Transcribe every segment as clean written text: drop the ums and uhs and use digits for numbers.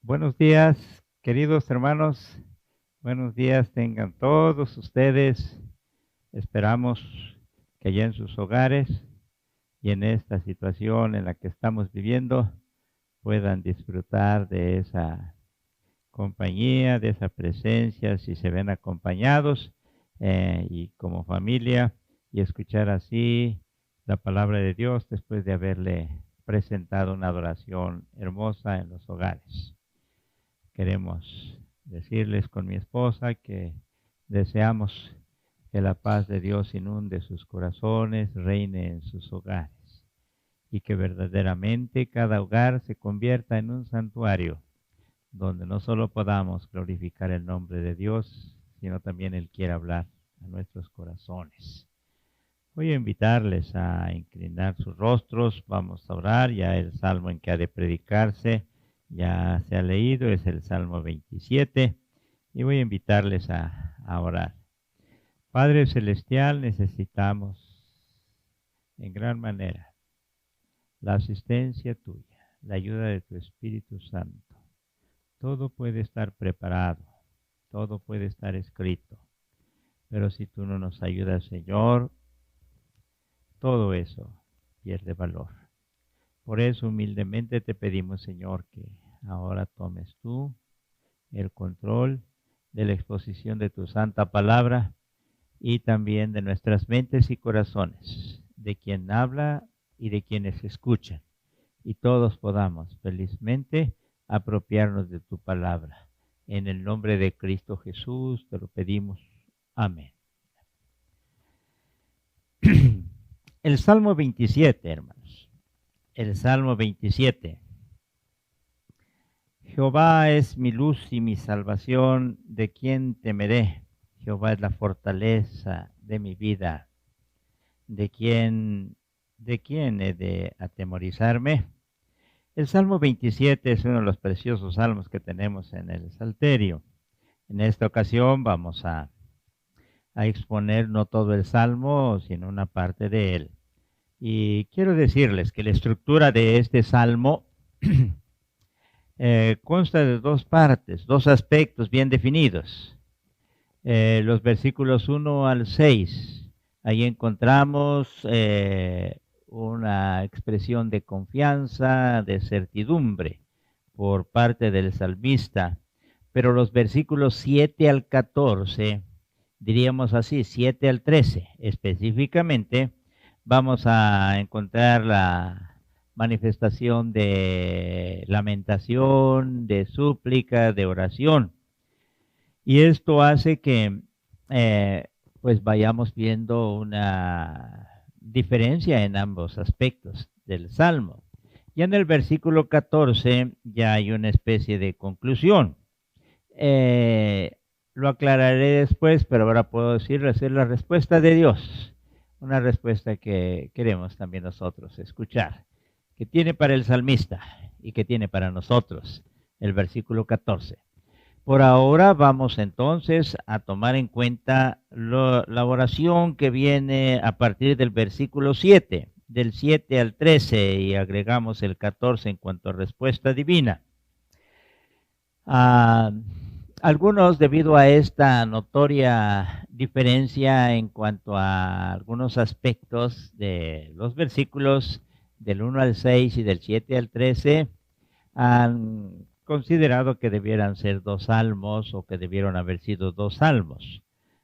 Buenos días, queridos hermanos. Buenos días tengan todos ustedes. Esperamos que allá en sus hogares y en esta situación en la que estamos viviendo puedan disfrutar de esa compañía, de esa presencia, si se ven acompañados y como familia, y escuchar así la palabra de Dios después de haberle presentado una adoración hermosa en los hogares. Queremos decirles con mi esposa que deseamos que la paz de Dios inunde sus corazones, reine en sus hogares y que verdaderamente cada hogar se convierta en un santuario donde no solo podamos glorificar el nombre de Dios, sino también Él quiere hablar a nuestros corazones. Voy a invitarles a inclinar sus rostros, vamos a orar, ya el salmo en que ha de predicarse ya se ha leído, es el Salmo 27, y voy a invitarles a orar. Padre Celestial, necesitamos en gran manera la asistencia tuya, la ayuda de tu Espíritu Santo. Todo puede estar preparado, todo puede estar escrito, pero si tú no nos ayudas, Señor, todo eso pierde valor. Por eso humildemente te pedimos, Señor, que ahora tomes tú el control de la exposición de tu santa palabra y también de nuestras mentes y corazones, de quien habla y de quienes escuchan, y todos podamos felizmente apropiarnos de tu palabra. En el nombre de Cristo Jesús te lo pedimos. Amén. El Salmo 27, hermanos. El Salmo 27. Jehová es mi luz y mi salvación, ¿de quién temeré? Jehová es la fortaleza de mi vida. ¿De quién he de atemorizarme? El Salmo 27 es uno de los preciosos salmos que tenemos en el Salterio. En esta ocasión vamos a exponer no todo el Salmo, sino una parte de él. Y quiero decirles que la estructura de este Salmo consta de dos partes, dos aspectos bien definidos. Los versículos 1 al 6, ahí encontramos una expresión de confianza, de certidumbre por parte del salmista, pero los versículos 7 al 14, diríamos así, 7 al 13 específicamente, vamos a encontrar la manifestación de lamentación, de súplica, de oración. Y esto hace que eh, pues vayamos viendo una diferencia en ambos aspectos del Salmo. Y en el versículo 14 ya hay una especie de conclusión. Lo aclararé después, pero ahora puedo decirles es la respuesta de Dios. Una respuesta que queremos también nosotros escuchar, que tiene para el salmista y que tiene para nosotros el versículo 14. Por ahora vamos entonces a tomar en cuenta la oración que viene a partir del versículo 7, del 7 al 13, y agregamos el 14 en cuanto a respuesta divina. Algunos, debido a esta notoria diferencia en cuanto a algunos aspectos de los versículos del 1 al 6 y del 7 al 13, han considerado que debieran ser dos salmos o que debieron haber sido dos salmos.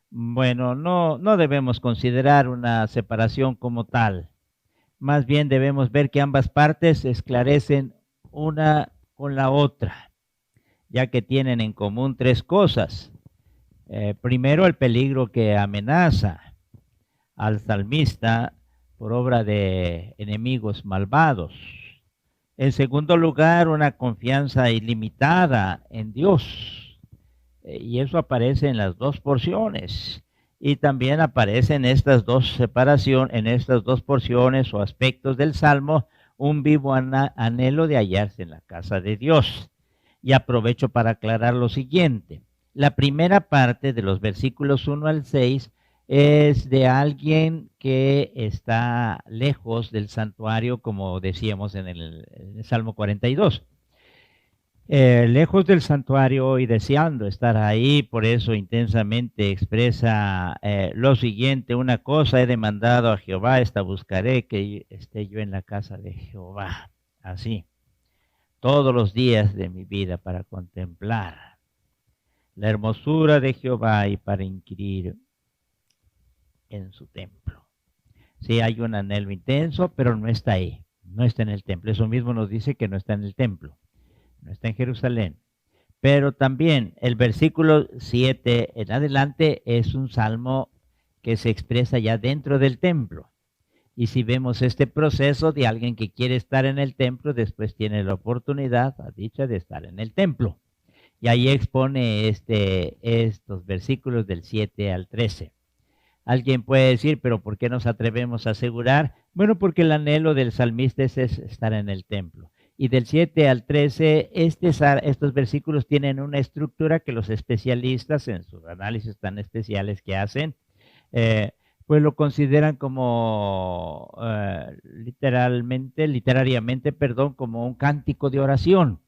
Bueno, no debemos considerar una separación como tal. Más bien debemos ver que ambas partes esclarecen una con la otra, ya que tienen en común tres cosas. Primero, el peligro que amenaza al salmista por obra de enemigos malvados. En segundo lugar, una confianza ilimitada en Dios. Y eso aparece en las dos porciones. Y también aparece en estas dos en estas dos porciones o aspectos del Salmo, un vivo anhelo de hallarse en la casa de Dios. Y aprovecho para aclarar lo siguiente. La primera parte de los versículos 1 al 6 es de alguien que está lejos del santuario, como decíamos en el Salmo 42. Lejos del santuario y deseando estar ahí, por eso intensamente expresa lo siguiente: una cosa he demandado a Jehová, esta buscaré, que esté yo en la casa de Jehová. Así, todos los días de mi vida, para contemplar la hermosura de Jehová y para inquirir en su templo. Sí, hay un anhelo intenso, pero no está ahí, no está en el templo. Eso mismo nos dice que no está en el templo, no está en Jerusalén. Pero también el versículo 7 en adelante es un salmo que se expresa ya dentro del templo. Y si vemos este proceso de alguien que quiere estar en el templo, después tiene la oportunidad, la dicha de estar en el templo. Y ahí expone estos versículos del 7 al 13. Alguien puede decir, pero ¿por qué nos atrevemos a asegurar? Bueno, porque el anhelo del salmista es estar en el templo. Y del 7 al 13, estos versículos tienen una estructura que los especialistas, en sus análisis tan especiales que hacen, pues lo consideran como literariamente, como un cántico de oración.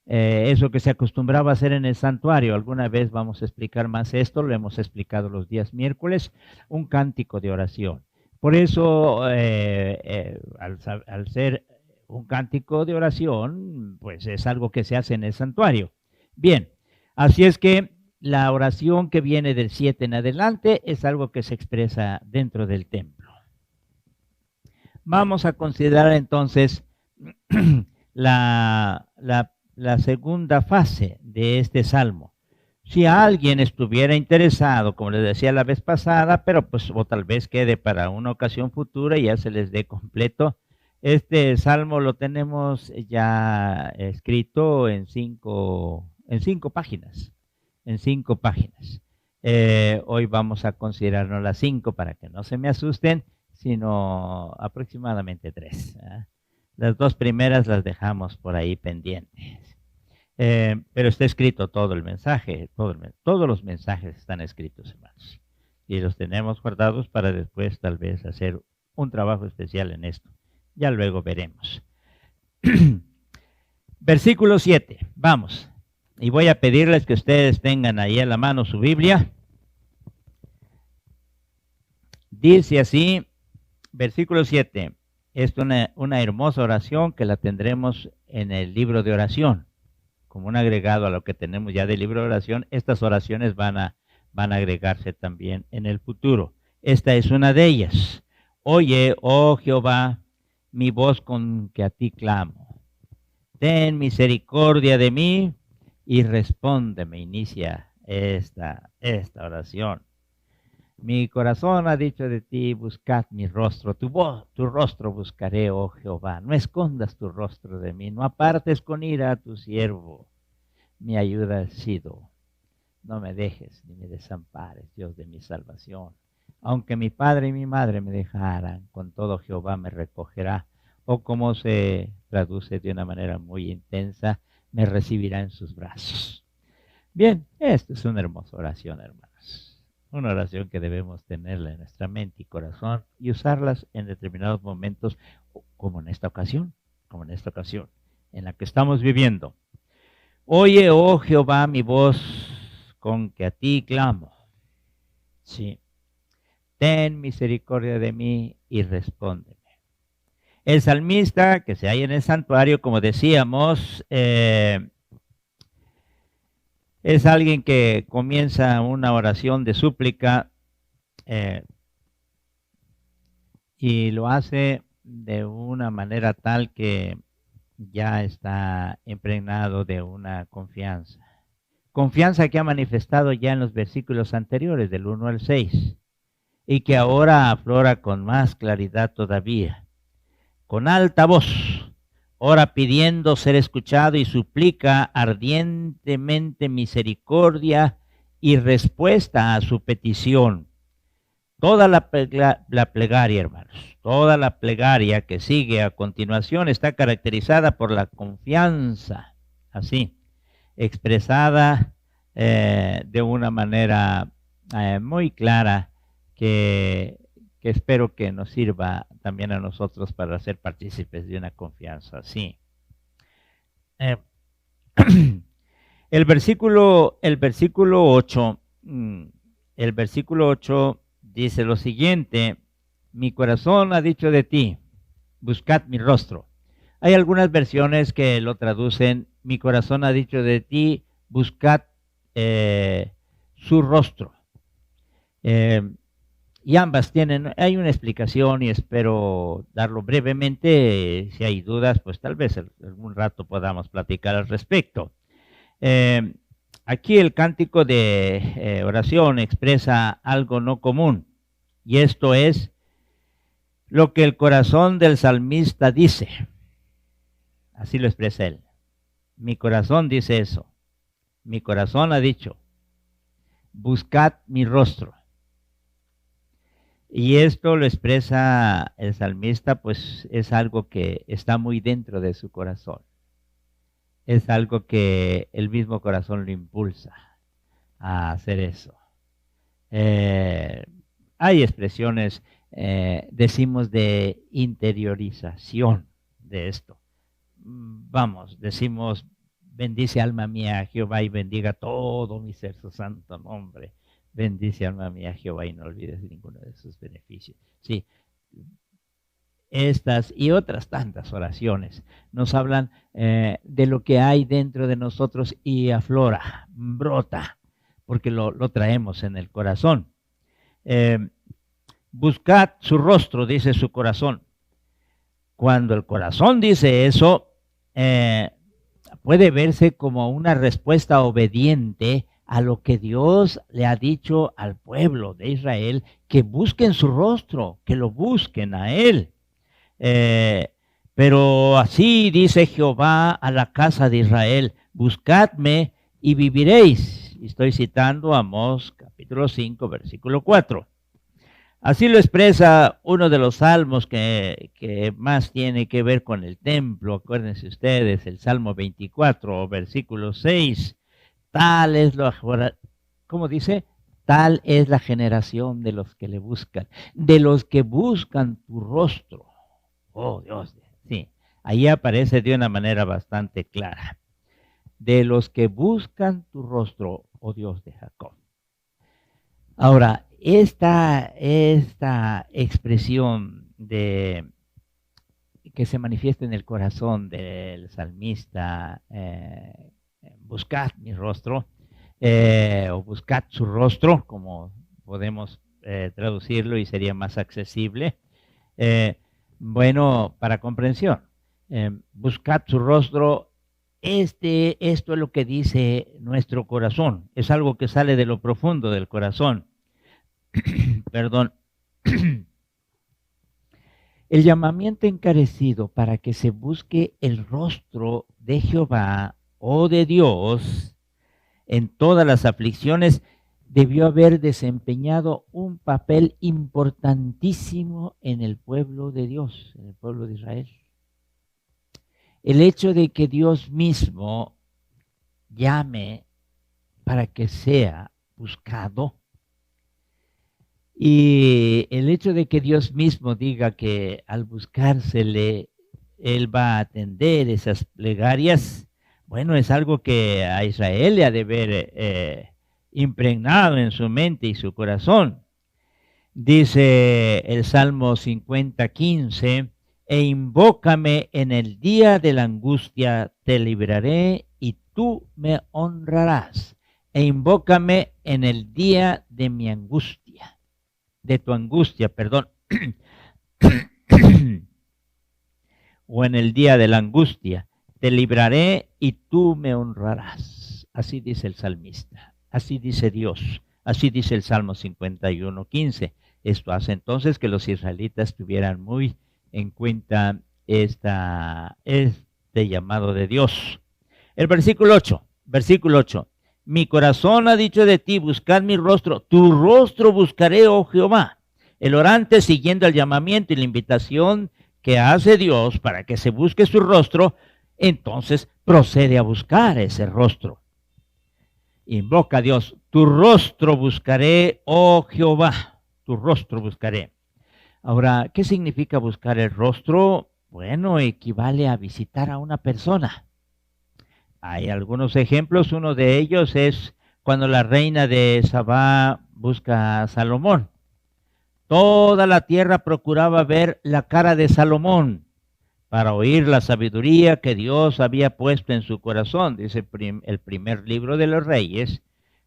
Eso que se acostumbraba a hacer en el santuario. Alguna vez vamos a explicar más esto, lo hemos explicado los días miércoles, un cántico de oración. Por eso, al ser un cántico de oración, pues es algo que se hace en el santuario. Bien, así es que la oración que viene del 7 en adelante es algo que se expresa dentro del templo. Vamos a considerar entonces la segunda fase de este salmo. Si alguien estuviera interesado, como les decía la vez pasada, pero pues o tal vez quede para una ocasión futura y ya se les dé completo, este salmo lo tenemos ya escrito en cinco páginas. En 5 páginas. Hoy vamos a considerarnos las 5 para que no se me asusten, sino aproximadamente 3. Las 2 primeras las dejamos por ahí pendientes. Pero está escrito todo el mensaje, todos los mensajes están escritos, hermanos. Y los tenemos guardados para después tal vez hacer un trabajo especial en esto. Ya luego veremos. Versículo 7, vamos. Y voy a pedirles que ustedes tengan ahí a la mano su Biblia. Dice así, versículo 7. Es una hermosa oración que la tendremos en el libro de oración. Como un agregado a lo que tenemos ya del libro de oración, estas oraciones van a agregarse también en el futuro. Esta es una de ellas. Oye, oh Jehová, mi voz con que a ti clamo. Ten misericordia de mí y respóndeme. Inicia esta oración. Mi corazón ha dicho de ti, buscad mi rostro, tu rostro buscaré, oh Jehová. No escondas tu rostro de mí, no apartes con ira a tu siervo. Mi ayuda has sido. No me dejes ni me desampares, Dios de mi salvación. Aunque mi padre y mi madre me dejaran, con todo Jehová me recogerá. O como se traduce de una manera muy intensa, me recibirá en sus brazos. Bien, esta es una hermosa oración, hermanos. Una oración que debemos tenerla en nuestra mente y corazón y usarlas en determinados momentos, como en esta ocasión, en la que estamos viviendo. Oye, oh Jehová, mi voz con que a ti clamo. Sí. Ten misericordia de mí y respóndeme. El salmista que se halla en el santuario, como decíamos, es alguien que comienza una oración de súplica y lo hace de una manera tal que ya está impregnado de una confianza. Confianza que ha manifestado ya en los versículos anteriores, del 1 al 6, y que ahora aflora con más claridad todavía. Con alta voz, ora pidiendo ser escuchado y suplica ardientemente misericordia y respuesta a su petición. Toda la plegaria, hermanos, toda la plegaria que sigue a continuación está caracterizada por la confianza, así, expresada de una manera muy clara que espero que nos sirva también a nosotros para ser partícipes de una confianza así. El versículo 8, dice lo siguiente: mi corazón ha dicho de ti, buscad mi rostro. Hay algunas versiones que lo traducen: mi corazón ha dicho de ti, buscad su rostro. Y ambas hay una explicación y espero darlo brevemente. Si hay dudas, pues tal vez algún rato podamos platicar al respecto. Aquí el cántico de oración expresa algo no común, y esto es lo que el corazón del salmista dice. Así lo expresa él. Mi corazón dice eso. Mi corazón ha dicho, buscad mi rostro. Y esto lo expresa el salmista, pues es algo que está muy dentro de su corazón. Es algo que el mismo corazón lo impulsa a hacer eso. Hay expresiones, decimos, de interiorización de esto. Vamos, decimos, bendice alma mía a Jehová y bendiga todo mi ser su santo nombre. Bendice alma mía a Jehová y no olvides ninguno de sus beneficios. Sí, estas y otras tantas oraciones nos hablan de lo que hay dentro de nosotros y aflora, brota, porque lo traemos en el corazón. Buscad su rostro, dice su corazón. Cuando el corazón dice eso, puede verse como una respuesta obediente a lo que Dios le ha dicho al pueblo de Israel, que busquen su rostro, que lo busquen a Él. Pero así dice Jehová a la casa de Israel: buscadme y viviréis. Estoy citando Amós capítulo 5, versículo 4. Así lo expresa uno de los salmos que más tiene que ver con el templo. Acuérdense ustedes, el Salmo 24, versículo 6. Tal es ¿cómo dice? Tal es la generación de los que le buscan, de los que buscan tu rostro. Oh, Dios, sí, ahí aparece de una manera bastante clara. De los que buscan tu rostro, oh Dios de Jacob. Ahora, esta expresión que se manifiesta en el corazón del salmista, buscad mi rostro, o buscad su rostro, como podemos traducirlo y sería más accesible. Bueno, para comprensión, buscad su rostro. Esto es lo que dice nuestro corazón. Es algo que sale de lo profundo del corazón. Perdón. El llamamiento encarecido para que se busque el rostro de Jehová o de Dios en todas las aflicciones debió haber desempeñado un papel importantísimo en el pueblo de Dios, en el pueblo de Israel. El hecho de que Dios mismo llame para que sea buscado, y el hecho de que Dios mismo diga que al buscársele, Él va a atender esas plegarias, bueno, es algo que a Israel le ha de haber impregnado en su mente y su corazón. Dice el Salmo 50:15, e invócame en el día de la angustia, te libraré y tú me honrarás. E invócame en el día de mi angustia, de tu angustia, perdón. O en el día de la angustia, te libraré y tú me honrarás. Así dice el salmista, así dice Dios, así dice el Salmo 51:15. Esto hace entonces que los israelitas tuvieran muy en cuenta este llamado de Dios. El versículo 8. Mi corazón ha dicho de ti, buscad mi rostro, tu rostro buscaré, oh Jehová. El orante, siguiendo el llamamiento y la invitación que hace Dios para que se busque su rostro, entonces procede a buscar ese rostro. Invoca a Dios, tu rostro buscaré, oh Jehová, tu rostro buscaré. Ahora, ¿qué significa buscar el rostro? Bueno, equivale a visitar a una persona. Hay algunos ejemplos, uno de ellos es cuando la reina de Sabá busca a Salomón. Toda la tierra procuraba ver la cara de Salomón para oír la sabiduría que Dios había puesto en su corazón, dice el primer libro de los Reyes,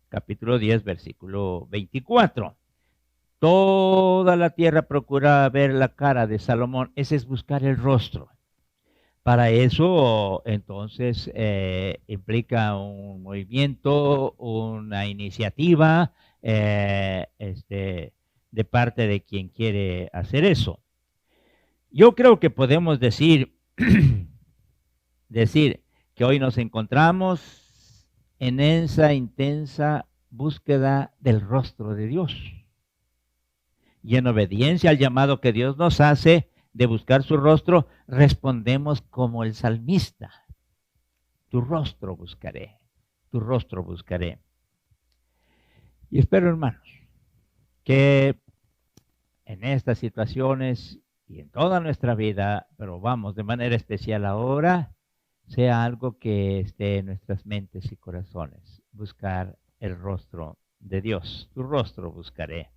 capítulo 10, versículo 24. Toda la tierra procuraba ver la cara de Salomón, ese es buscar el rostro. Para eso, entonces, implica un movimiento, una iniciativa de parte de quien quiere hacer eso. Yo creo que podemos decir que hoy nos encontramos en esa intensa búsqueda del rostro de Dios. Y en obediencia al llamado que Dios nos hace de buscar su rostro, respondemos como el salmista: tu rostro buscaré, tu rostro buscaré. Y espero, hermanos, que en estas situaciones y en toda nuestra vida, pero vamos, de manera especial ahora, sea algo que esté en nuestras mentes y corazones, buscar el rostro de Dios, tu rostro buscaré.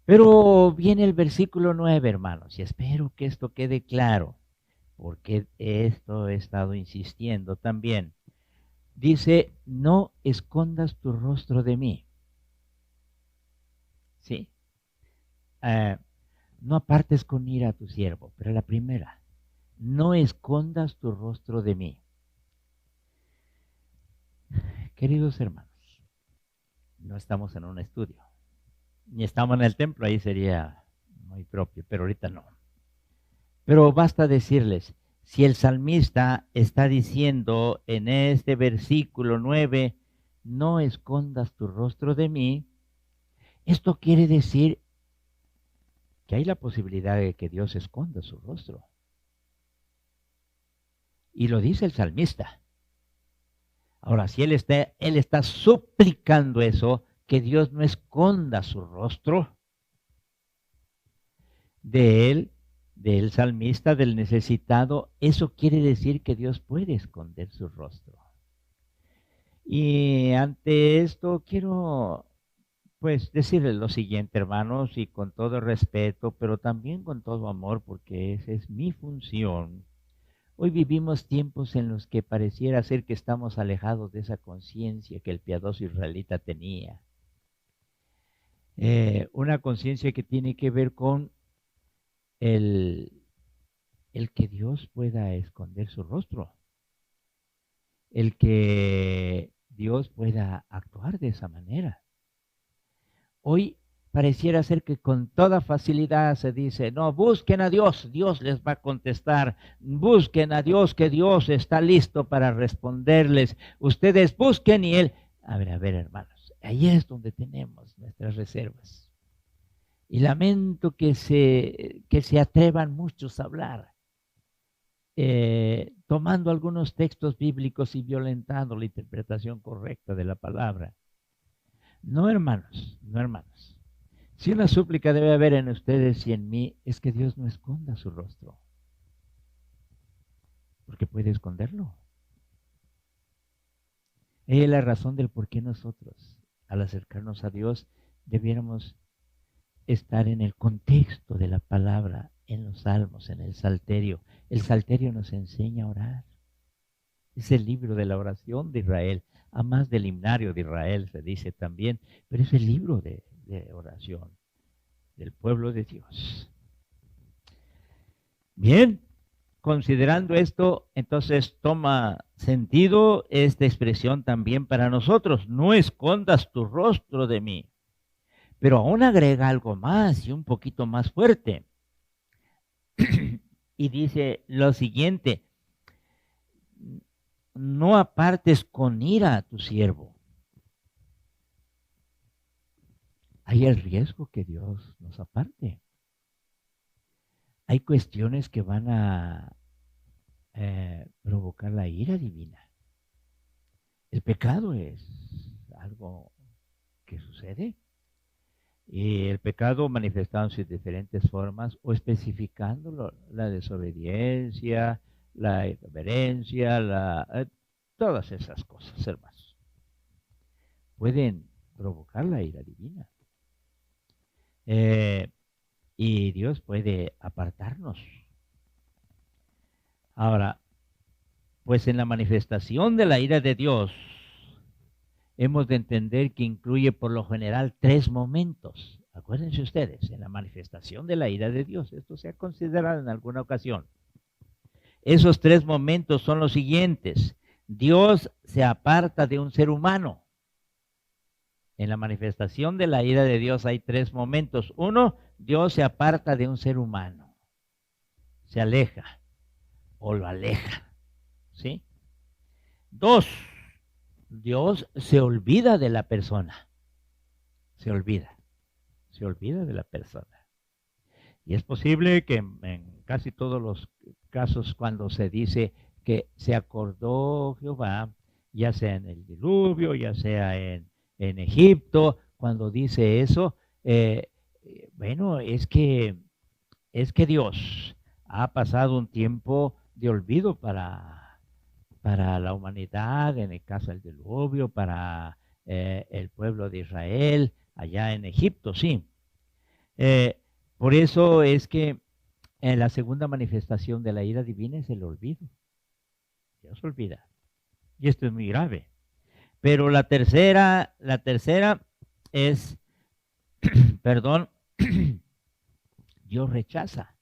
Pero viene el versículo 9, hermanos, y espero que esto quede claro, porque esto he estado insistiendo también. Dice, no escondas tu rostro de mí. Sí. No apartes con ira a tu siervo, pero la primera, no escondas tu rostro de mí. Queridos hermanos, no estamos en un estudio, ni estamos en el templo, ahí sería muy propio, pero ahorita no. Pero basta decirles, si el salmista está diciendo en este versículo 9, no escondas tu rostro de mí, esto quiere decir que hay la posibilidad de que Dios esconda su rostro. Y lo dice el salmista. Ahora, si él está suplicando eso, que Dios no esconda su rostro de él, del salmista, del necesitado, eso quiere decir que Dios puede esconder su rostro. Y ante esto quiero pues decirles lo siguiente, hermanos, y con todo respeto, pero también con todo amor, porque esa es mi función. Hoy vivimos tiempos en los que pareciera ser que estamos alejados de esa conciencia que el piadoso israelita tenía. Una conciencia que tiene que ver con el que Dios pueda esconder su rostro, el que Dios pueda actuar de esa manera. Hoy pareciera ser que con toda facilidad se dice, no, busquen a Dios, Dios les va a contestar, busquen a Dios, que Dios está listo para responderles, ustedes busquen y Él. A ver, hermanos, ahí es donde tenemos nuestras reservas. Y lamento que se atrevan muchos a hablar, tomando algunos textos bíblicos y violentando la interpretación correcta de la palabra. No, hermanos, no, hermanos. Si una súplica debe haber en ustedes y en mí, es que Dios no esconda su rostro. Porque puede esconderlo. Es la razón del por qué nosotros, al acercarnos a Dios, debiéramos estar en el contexto de la palabra, en los salmos, en el salterio. El salterio nos enseña a orar. Es el libro de la oración de Israel, a más del himnario de Israel se dice también, pero es el libro de oración del pueblo de Dios. Bien, considerando esto, entonces toma sentido esta expresión también para nosotros, no escondas tu rostro de mí. Pero aún agrega algo más y un poquito más fuerte. Y dice lo siguiente, no apartes con ira a tu siervo. Hay el riesgo que Dios nos aparte. Hay cuestiones que van a provocar la ira divina. El pecado es algo que sucede. Y el pecado manifestado en sus diferentes formas o especificándolo, la desobediencia, la irreverencia, todas esas cosas, hermanos, pueden provocar la ira divina. Y Dios puede apartarnos. Ahora, pues en la manifestación de la ira de Dios, hemos de entender que incluye por lo general 3 momentos. Acuérdense ustedes, en la manifestación de la ira de Dios, esto se ha considerado en alguna ocasión. Esos 3 momentos son los siguientes. Dios se aparta de un ser humano. En la manifestación de la ira de Dios hay 3 momentos. 1, Dios se aparta de un ser humano. Se aleja o lo aleja. ¿Sí? 2, Dios se olvida de la persona. Se olvida de la persona. Y es posible que en casi todos los casos cuando se dice que se acordó Jehová, ya sea en el diluvio, ya sea en Egipto, cuando dice eso, bueno, es que Dios ha pasado un tiempo de olvido para la humanidad, en el caso del diluvio, para el pueblo de Israel, allá en Egipto, sí. Por eso es que en la segunda manifestación de la ira divina es el olvido. Dios olvida. Y esto es muy grave. Pero la tercera es, perdón, Dios rechaza.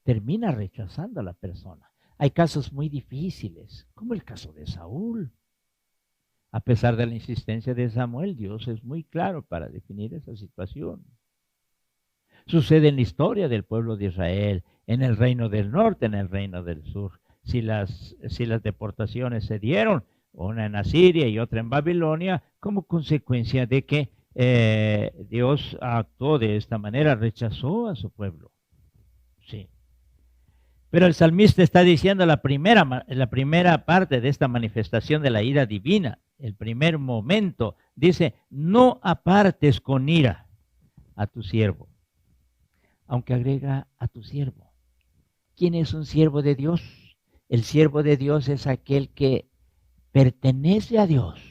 Termina rechazando a la persona. Hay casos muy difíciles, como el caso de Saúl. A pesar de la insistencia de Samuel, Dios es muy claro para definir esa situación. Sucede en la historia del pueblo de Israel, en el reino del norte, en el reino del sur. Si las deportaciones se dieron, una en Asiria y otra en Babilonia, como consecuencia de que Dios actuó de esta manera, rechazó a su pueblo. Sí. Pero el salmista está diciendo la primera parte de esta manifestación de la ira divina, el primer momento, dice, no apartes con ira a tu siervo. Aunque agrega a tu siervo. ¿Quién es un siervo de Dios? El siervo de Dios es aquel que pertenece a Dios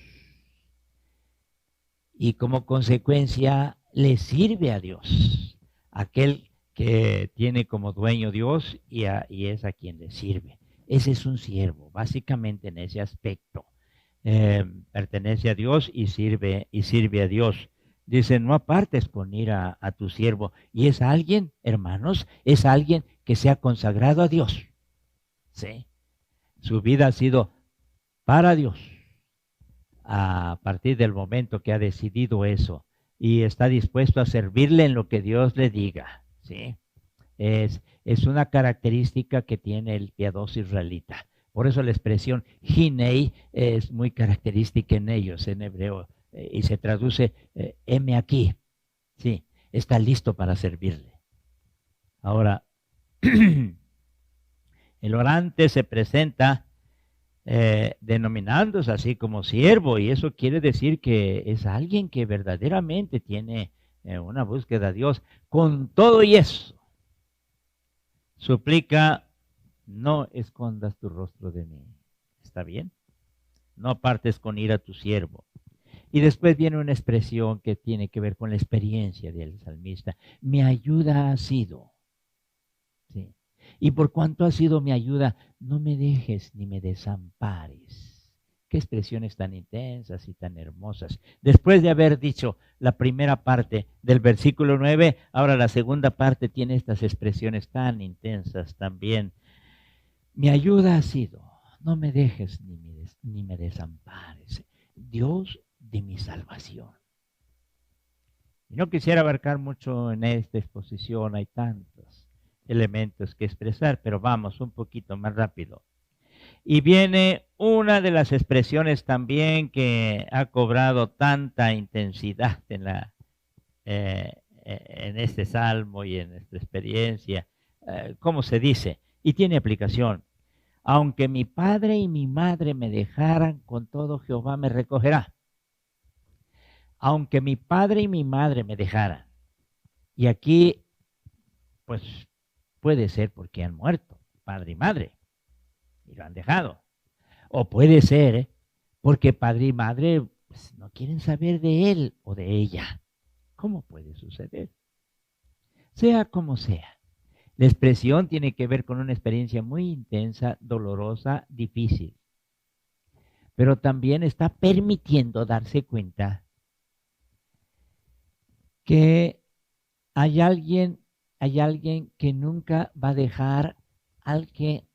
y como consecuencia le sirve a Dios. Aquel que tiene como dueño Dios y es a quien le sirve. Ese es un siervo, básicamente en ese aspecto. Pertenece a Dios y sirve a Dios. Dice, no apartes con ira a tu siervo. Y es alguien, hermanos, es alguien que se ha consagrado a Dios. ¿Sí? Su vida ha sido para Dios. A partir del momento que ha decidido eso y está dispuesto a servirle en lo que Dios le diga. ¿Sí? Es una característica que tiene el piadoso israelita. Por eso la expresión hinei es muy característica en ellos, en hebreo, y se traduce heme aquí. Sí, está listo para servirle. Ahora, el orante se presenta denominándose así como siervo, y eso quiere decir que es alguien que verdaderamente tiene una búsqueda a Dios. Con todo y eso, suplica, no escondas tu rostro de mí. ¿Está bien? No apartes con ira a tu siervo. Y después viene una expresión que tiene que ver con la experiencia del salmista. Mi ayuda ha sido. ¿Sí? Y por cuanto ha sido mi ayuda, no me dejes ni me desampares. Qué expresiones tan intensas y tan hermosas. Después de haber dicho la primera parte del versículo 9, ahora la segunda parte tiene estas expresiones tan intensas también. Mi ayuda ha sido, no me dejes ni me desampares. Dios de mi salvación. Y no quisiera abarcar mucho en esta exposición, hay tantos elementos que expresar, pero vamos un poquito más rápido. Y viene una de las expresiones también que ha cobrado tanta intensidad en este salmo y en esta experiencia. ¿Cómo se dice? Y tiene aplicación. Aunque mi padre y mi madre me dejaran, con todo Jehová me recogerá. Aunque mi padre y mi madre me dejaran. Y aquí, pues, puede ser porque han muerto, padre y madre, y lo han dejado. O puede ser porque padre y madre pues, no quieren saber de él o de ella. ¿Cómo puede suceder? Sea como sea. La expresión tiene que ver con una experiencia muy intensa, dolorosa, difícil. Pero también está permitiendo darse cuenta que hay alguien que nunca va a dejar al que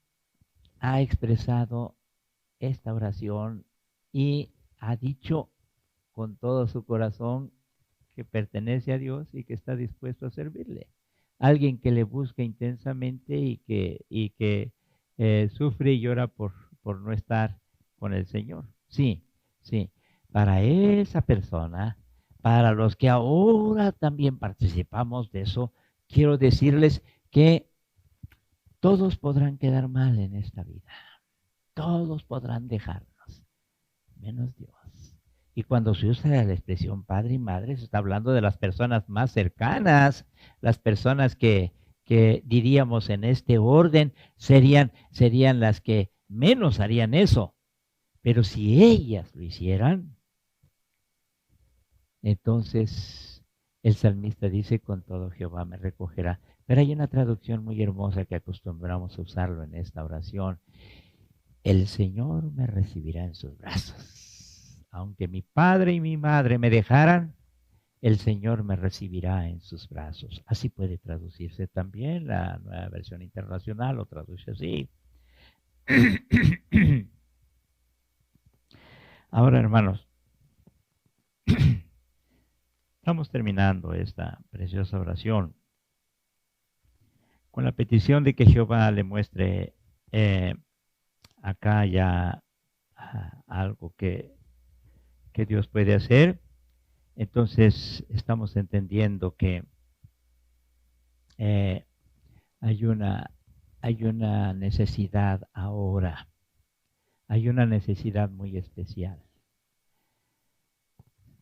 ha expresado esta oración y ha dicho con todo su corazón que pertenece a Dios y que está dispuesto a servirle. Alguien que le busca intensamente y que sufre y llora por no estar con el Señor. Sí, sí. Para esa persona, para los que ahora también participamos de eso, quiero decirles que todos podrán quedar mal en esta vida. Todos podrán dejarnos, menos Dios. Y cuando se usa la expresión padre y madre, se está hablando de las personas más cercanas, las personas que diríamos en este orden serían las que menos harían eso. Pero si ellas lo hicieran, entonces el salmista dice, con todo Jehová me recogerá. Pero hay una traducción muy hermosa que acostumbramos a usarlo en esta oración. El Señor me recibirá en sus brazos. Aunque mi padre y mi madre me dejaran, el Señor me recibirá en sus brazos. Así puede traducirse también. La Nueva Versión Internacional lo traduce así. Ahora, hermanos, estamos terminando esta preciosa oración con la petición de que Jehová le muestre acá ya algo que Dios puede hacer. Entonces estamos entendiendo que hay una necesidad ahora, hay una necesidad muy especial.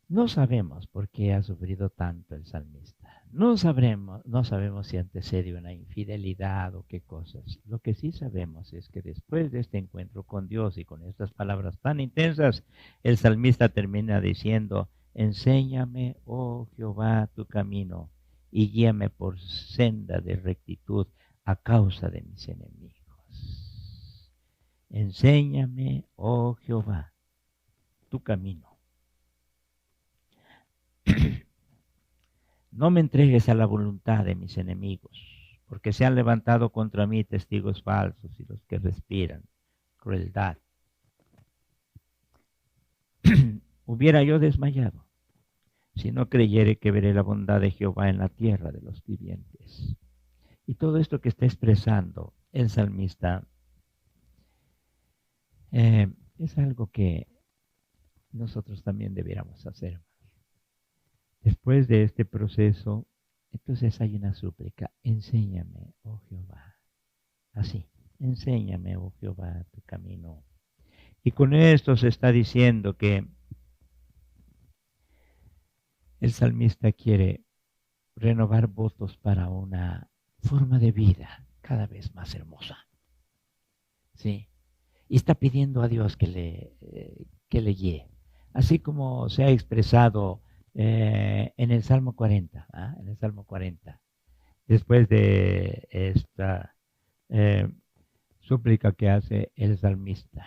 No sabemos por qué ha sufrido tanto el salmista. No sabemos si antecede una infidelidad o qué cosas. Lo que sí sabemos es que después de este encuentro con Dios y con estas palabras tan intensas, el salmista termina diciendo, enséñame, oh Jehová, tu camino y guíame por senda de rectitud a causa de mis enemigos. Enséñame, oh Jehová, tu camino. No me entregues a la voluntad de mis enemigos, porque se han levantado contra mí testigos falsos y los que respiran crueldad. Hubiera yo desmayado si no creyere que veré la bondad de Jehová en la tierra de los vivientes. Y todo esto que está expresando el salmista es algo que nosotros también debiéramos hacer. Después de este proceso, entonces hay una súplica, enséñame, oh Jehová. Así, enséñame, oh Jehová, tu camino. Y con esto se está diciendo que el salmista quiere renovar votos para una forma de vida cada vez más hermosa. Sí. Y está pidiendo a Dios que le guíe. Así como se ha expresado en el Salmo 40, en el Salmo 40, después de esta súplica que hace el salmista.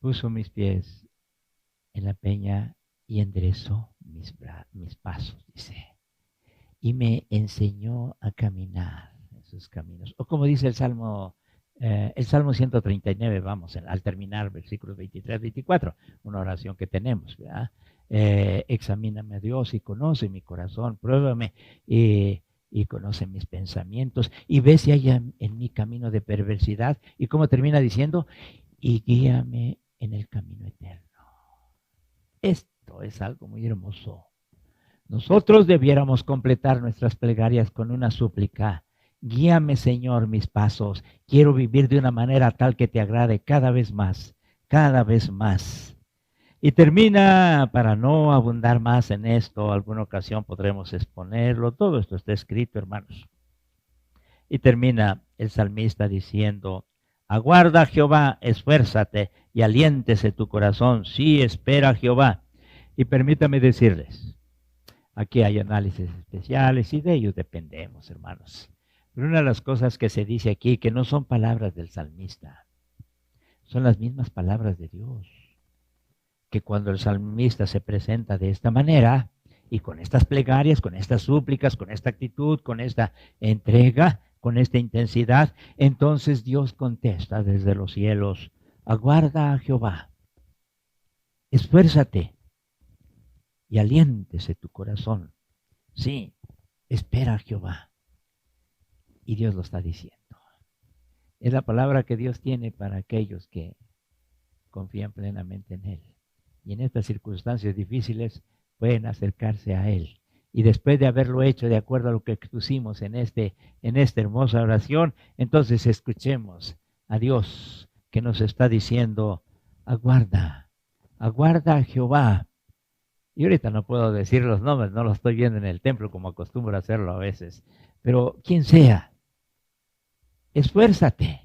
Puso mis pies en la peña y enderezó mis pasos, dice, y me enseñó a caminar en sus caminos. O como dice el Salmo 139, vamos, al terminar versículos 23, 24, una oración que tenemos, ¿verdad? Examíname, Dios, y conoce mi corazón, pruébame y conoce mis pensamientos, y ve si hay en mi camino de perversidad, y como termina diciendo, y guíame en el camino eterno. Esto es algo muy hermoso. Nosotros debiéramos completar nuestras plegarias con una súplica. Guíame, Señor, mis pasos. Quiero vivir de una manera tal que te agrade cada vez más, cada vez más. Y termina, para no abundar más en esto, alguna ocasión podremos exponerlo. Todo esto está escrito, hermanos. Y termina el salmista diciendo, aguarda a Jehová, esfuérzate y aliéntese tu corazón. Sí, espera a Jehová. Y permítame decirles, aquí hay análisis especiales y de ellos dependemos, hermanos. Pero una de las cosas que se dice aquí, que no son palabras del salmista, son las mismas palabras de Dios. Que cuando el salmista se presenta de esta manera, y con estas plegarias, con estas súplicas, con esta actitud, con esta entrega, con esta intensidad, entonces Dios contesta desde los cielos, aguarda a Jehová, esfuérzate y aliéntese tu corazón. Sí, espera a Jehová. Y Dios lo está diciendo. Es la palabra que Dios tiene para aquellos que confían plenamente en Él. Y en estas circunstancias difíciles pueden acercarse a Él. Y después de haberlo hecho de acuerdo a lo que expusimos en esta hermosa oración, entonces escuchemos a Dios que nos está diciendo, aguarda, aguarda a Jehová. Y ahorita no puedo decir los nombres, no los estoy viendo en el templo como acostumbro a hacerlo a veces. Pero quien sea, esfuérzate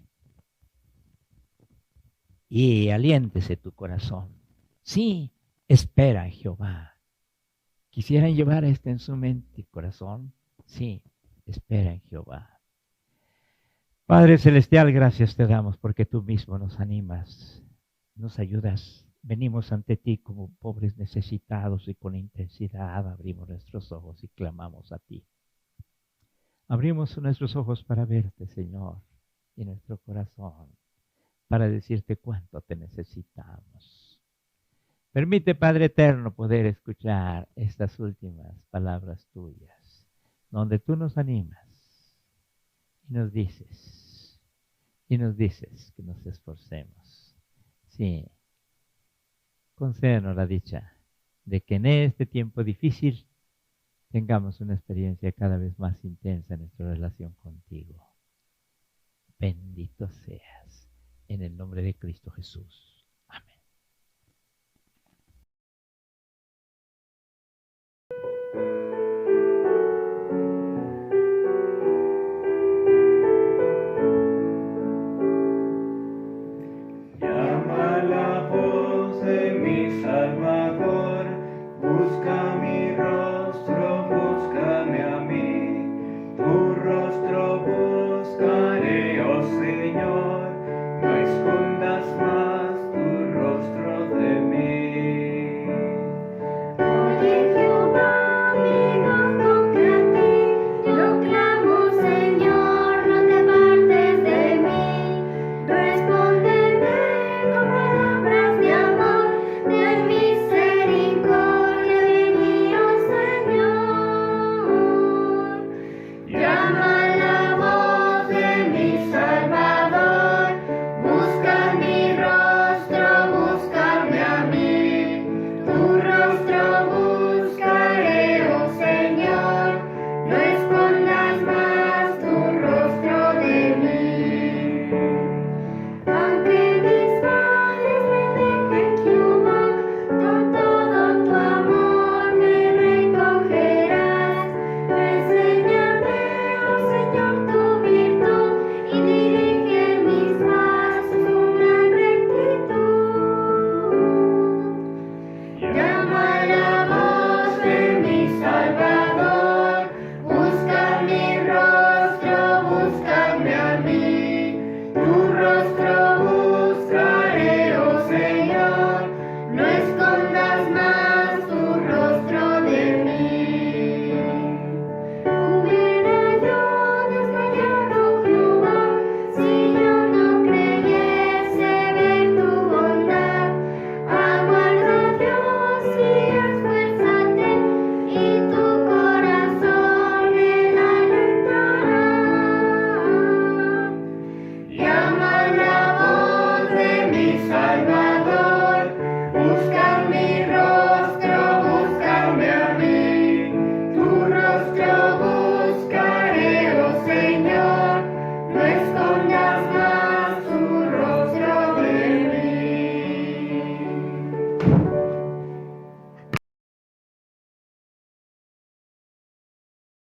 y aliéntese tu corazón. Sí, espera a Jehová. ¿Quisieran llevar esto en su mente y corazón? Sí, espera en Jehová. Padre Celestial, gracias te damos porque tú mismo nos animas, nos ayudas. Venimos ante ti como pobres necesitados y con intensidad abrimos nuestros ojos y clamamos a ti. Abrimos nuestros ojos para verte, Señor, y nuestro corazón para decirte cuánto te necesitamos. Permite, Padre Eterno, poder escuchar estas últimas palabras tuyas, donde tú nos animas y nos dices que nos esforcemos. Sí, concédenos la dicha de que en este tiempo difícil tengamos una experiencia cada vez más intensa en nuestra relación contigo. Bendito seas, en el nombre de Cristo Jesús.